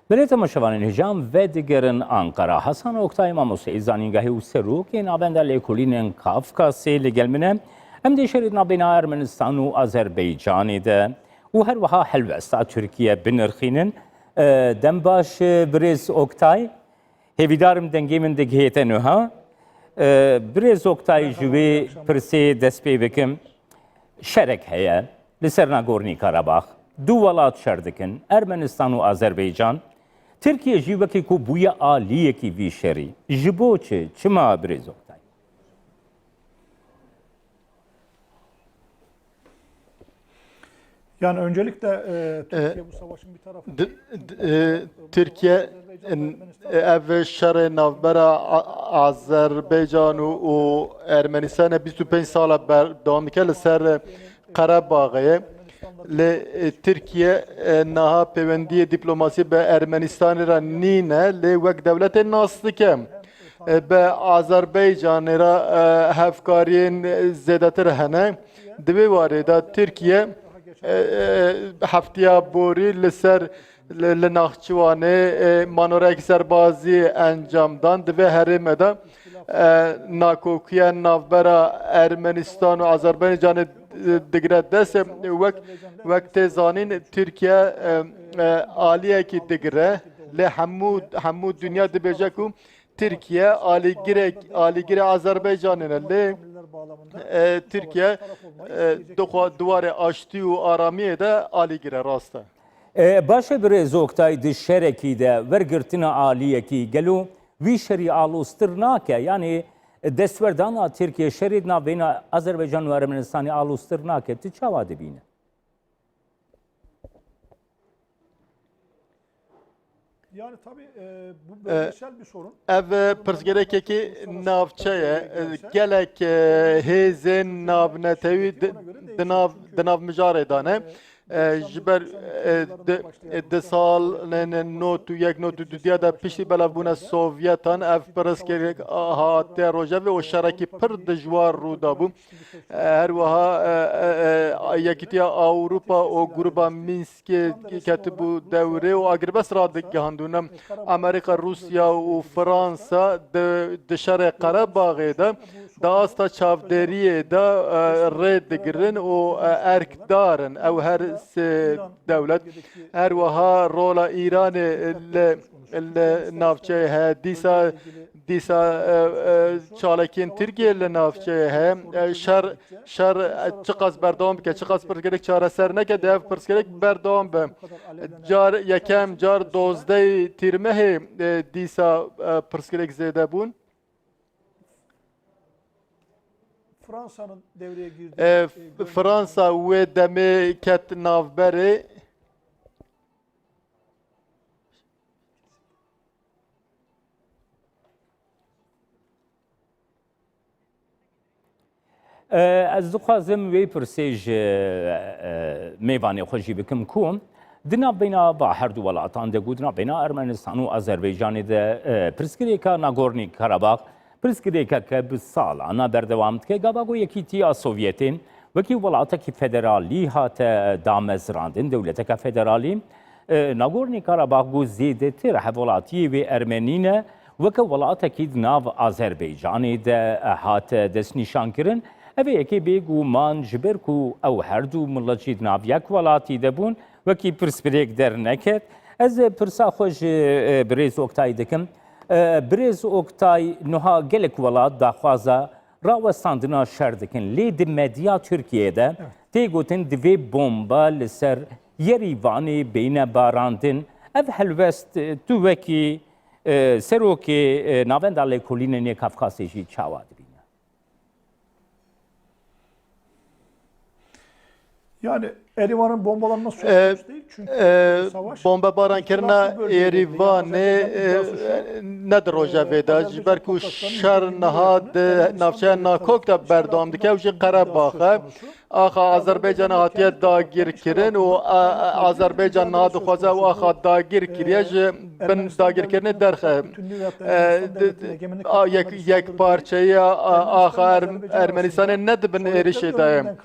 بلیت مشوان هجام و دیگرن آنقره حسن اوکتای ماموسی زانینگاهی و سروک نابند لیکولین کافکاسی لگل منه ام دیشرید نابینا ارمنستان و آذربایجان ده و هر وها حلوستا ترکیه بنرخینن دم باش بریز اوکتای هیویدارم دنگی من دگهیت نوها بریز اوکتای جوی پرسی دست پی بکم شرک هیا لسر ناگورنی کاراباخ دو ولات شردکن ارمنستان و آذربایجان ترکیه جیوکی کو بویا آلیه کی وی شری جبو چما بریز اوکتای Yani öncelikle Türkiye bu savaşın bir tarafı Türkiye ev şerê navbera Azerbaycan û Ermenistanê 25 sala berdewam dike li ser Qerebaxê. Li Türkiye niha peywendiyê dîplomasî bi Ermenistanê re nîne lê wek dewletê nas dike. Bi Azerbaycanê re hevkariyên zêdetir hene. Di vê warê de Türkiye heftaya borî li ser li Naxçıvanê manorek serbazî encamdan di vê herême de nakokiya navbera Ermenistan û Azerbaycanê digire dest wek tê zanîn Türkiye aliyekî digire lê hemû dünya dibêje ku Türkiye alîgirê Azerbaycanê ne lê Türkiye duvarê aştî û aramiyê de alîgire rast e. باشه بریز اوکتای دی شرکی ده ورگرتنا عالیه کی گلو وی شری آلوستر ناکه یعنی دستوردانا ترکیه شرید نا بین آذربایجان و ارمنستانی آلوستر ناکه تی چاوا دبینه yani tabii bu bölgesel bir sorun. Ev pirsgerekeki navçeye gelek hêzên navnetewî di nav mijarê dane ji ber di salên not û yek not û dudiya de piştî belavbûna Sovyetan ev pirsgerek hatiye rojevê û şerekî pir dijwar rû dabû. Her wiha Yekîtiya Awropa û grupa Minskê ketibû dewrê û agrbest radigihandûne Amerîka, Rusya û Fransa di şerê Qerebaxê de di asta çavderiyê de rê digirin û erkdarin ew her sê dewlet her wiha rola İranê li navçeyê heye dîsa çalekên Tirkiye li navçeyê heye şer çi qas berdewam bike çi qas pirsgirêk çareser neke di ev pirsgirêk berdewam be yekem car 12 tîrmehê dîsa pirsgirêk zêde bûn. Fransa'nın devreye girdiği Fransa wê demê ket navberê از دخوازم وی پرسیج میوانی خوشی بکم کم دنا بینا با هر دو ولاتان دگو دنا بینا ارمنستان و آذربایجان ده پرسکریکا ناگورنی کاراباخ پرسکریکا که بسال آنا بردوامد که گاباگو یکی تیا سوویتین وکی ولاتا کی فدرالی هات دامزراندن دولتا که فدرالی ناگورنی کاراباخ گو زیده تر حولاتی و ارمنینه وکه ولاتا کی ناو آذربایجان ده هات دست نشان کرن اوه یکی بیگو مان جبر کو او هر دو ملچید ناو یک ولاتی دبون وکی پرسپریک در نکد از پرسا خوش بریز اوکتای دکم بریز اوکتای نها گلک ولات داخوازا راوستاندنا شر دکن لی دی مدیا ترکیه ده تیگوتن دوی بومبا لسر یریوانی بین باراندن او هلوست تو وکی سروکی ناونداله کلیننی کافکاسیجی چاوا دبینه Yani Erivan'ın bombalanması söz değil çünkü savaş bombebarankerina Erivanê nedir rojevê de ji ber ku şer niha di navçeya Nakok de berdewam dike ew jî Qerebaxê آخا آذربایجان هاتیه داگیر کرن و آذربایجان نادخوازه و آخا داگیر کریه جه بن داگیر کرنه درخه یک پارچه آخا ارمنستان ند بن ایریشه دایم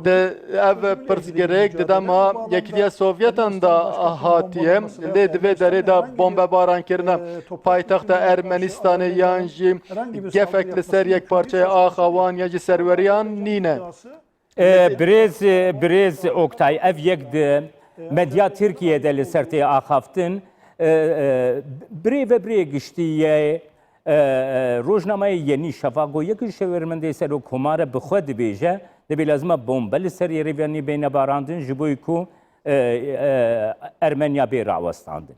ده او پرسگرک ده ما یکیه سوویتان دا هاتیه لی دوی داره دا بمب باران کرنه پایتخت ارمنستان یانجی گفک لسر یک پارچه آخا وان یا جی سروریان نینه برز اوکتای اف یک ده مدیا ترکیه ده لسرتی آخافتن بری و بری گشتیه روزنامه یعنی شفاقو یکی شورمنده سر و کمار بخود بیجه دبی لازمه بمبل سر یریوانی بین باراندن جبوی کو ارمنیا بی راوستاندن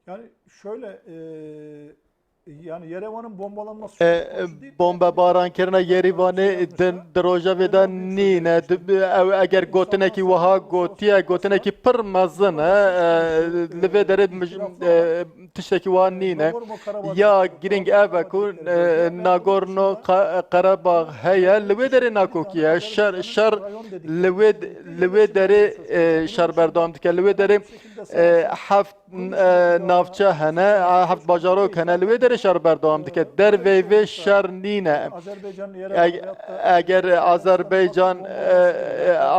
Yani şöyle yani Yerevan'ın bombalanması بمب باران کرنا یریوانی دروژه ویدا نینه اگر گوتنه کی وها گوتیه گوتنه کی پر مزن لوی داره تشتکی وان نینه یا گرینگ اوه کو ناگورنو قرباغ هیا لوی داره ناکوکیه شر لوی داره شر بردام دکه لوی داره هفت نافچه هنه هفت باجاروک هنه لوی داره شر بردام دکه در وی شر نینه اگر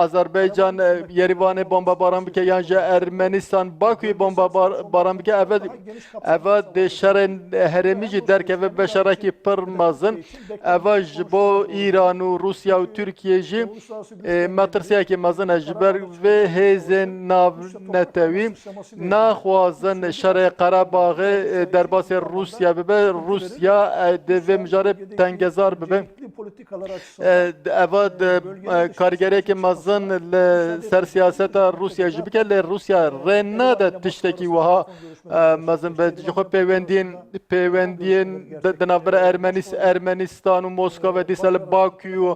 آذربایجان یریوان بمب باران بکه یعنی ارمنستان باکوی بمب باران بکه اول ده شر هرمی جی درک و بشرکی پر مزن اول جبو ایران و روسیا و ترکیه جی مترسیه که مزن جبر و هیزن ناو نتوی نخوازن شر قرباغ در باس روسیا ببه روسیا و مجارب تنگزار ببه اول کارگری که مزن سر سیاست روسیا جبی که روسیا رنه ده تشتکی وها مزن به جخو پیوندین دنابر ارمنستان و موسکو و دیسال باکو و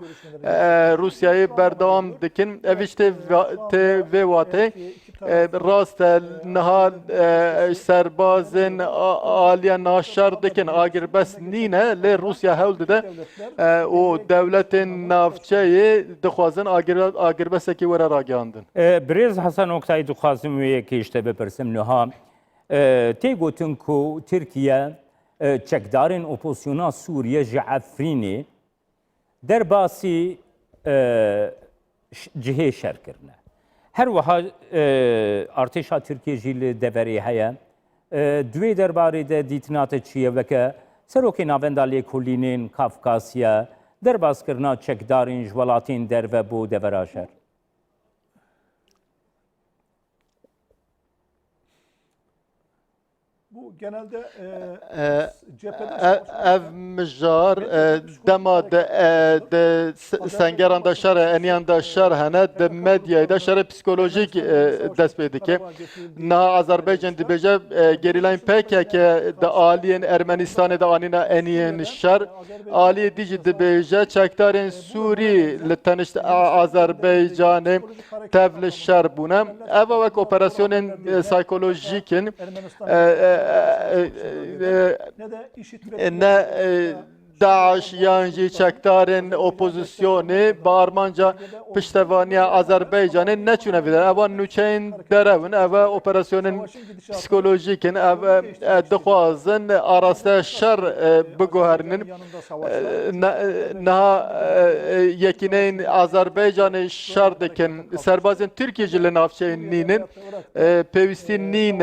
روسیای بردام دکن اویش ته واته راست نهال سربازن آلیا ناشر دکن آگر بس نینه لی روسیا هول ده و دولت نافچه دخوازن آگر بس کی ورا راگاندن برز حسن اوکتای دخوازم و یکیشته بپرسم نها تی گوتن کو ترکیه چکدارن اپوزیونا سوریه جعفرینی در باسی جهه شر کرنه هر وها ارتشا ترکیه جیل دوری هیا دوی درباره ده دیتنات چیه وکه سروکی ناوندالی کلینین کافکاسیا در باز کرنا چکدارین جولاتین در و بو دوراشر bu genelde ev mijar dema de sengeran da şer eniyan da şer hene de medyayı da şer psikolojik dest pedike na Azerbaycan dibeje gerilen PKK de aliyen Ermenistan'da da anina eniyen şer ali dici dibeje çektarın Suri le tanıştı Azerbaycan'ı tevle şer buna eva vek operasyonun psikolojikin ne داعش یانجی چکدارن اپوزیسیونی با آرمانجا پشتوانی آذربایجان نچونه بیدن اوان نوچین درون اوه اپراسیونن پسیکولوژیکن اوه دخوازن آراسته شر بگوهرنن نه یکینین آذربایجان شر دکن سربازن ترکیه جل نافچه نینن پیوستی نین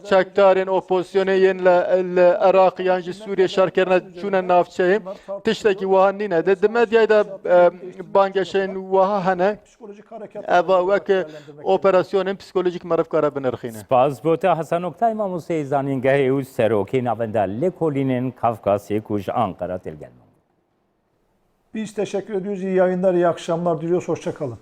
چکدارن اپوزیسیونی ین لعراق یانجی سوریه شر کرنه چونه navçeyim. Tişteki vahan nine de medyayı da bangeşen vaha hene eva vek operasyonun psikolojik marifkara binirxine. Spas bota Hasan Oktay Mamusey zaningahê û serokê navenda Lêkolînên Kafkasê ku ji Ankara têgelman. Biz teşekkür ediyoruz. İyi yayınlar, iyi akşamlar diliyoruz. Hoşça kalın.